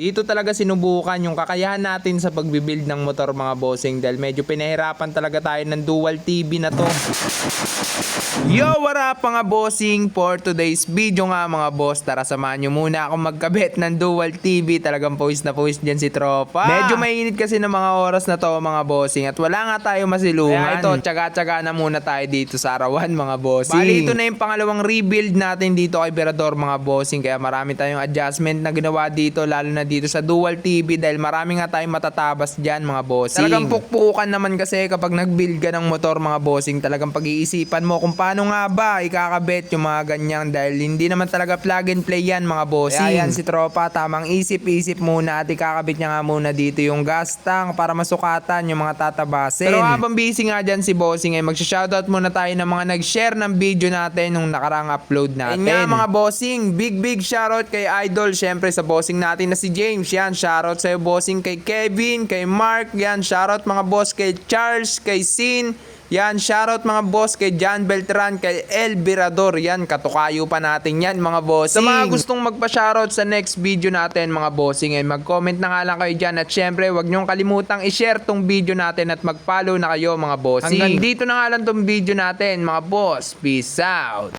Dito talaga sinubukan yung kakayahan natin sa pagbibuild ng motor mga bossing dahil medyo pinahirapan talaga tayo ng dual TV na to. Yo, what up mga bossing? For today's video nga mga boss, tara samahan nyo muna akong magkabit ng dual TV. Talagang pawis na pawis dyan si tropa. Medyo mainit kasi ng mga oras na to mga bossing at wala nga tayo masilungan. Kaya ito, tsaga-tsaga na muna tayo dito sa arawan mga bossing. Bali ito na yung pangalawang rebuild natin dito kay Berador mga bossing. Kaya marami tayong adjustment na ginawa dito, lalo na dito sa dual TV dahil marami nga tayong matatabas dyan mga bossing. Talagang pukpukan naman kasi kapag nag-build ka ng motor mga bossing, talagang pag-iisipan mo kung paano nga ba ikakabit yung mga ganyan dahil hindi naman talaga plug and play yan mga bossing. Kaya yan si tropa, tamang isip-isip muna at ikakabit niya nga muna dito yung gas tank para masukatan yung mga tatabasin. Pero habang busy nga dyan si bossing ay magsha-shoutout muna tayo ng mga nag-share ng video natin nung nakarang upload natin. Ayun nga mga bossing, big shoutout kay Idol, syempre sa bossing natin na si James. Yan, shoutout sa'yo bossing, kay Kevin, kay Mark. Yan, shoutout mga boss kay Charles, kay Sin. Yan, shoutout mga boss kay John Beltran, kay El Berador. Yan, katukayo pa natin yan mga bossing. Sa mga gustong magpa-shoutout sa next video natin mga bossing ay mag-comment na nga lang kayo dyan. At syempre, wag nyong kalimutang i-share tong video natin at mag-follow na kayo mga bossing. Hanggang dito na nga lang tong video natin mga boss. Peace out!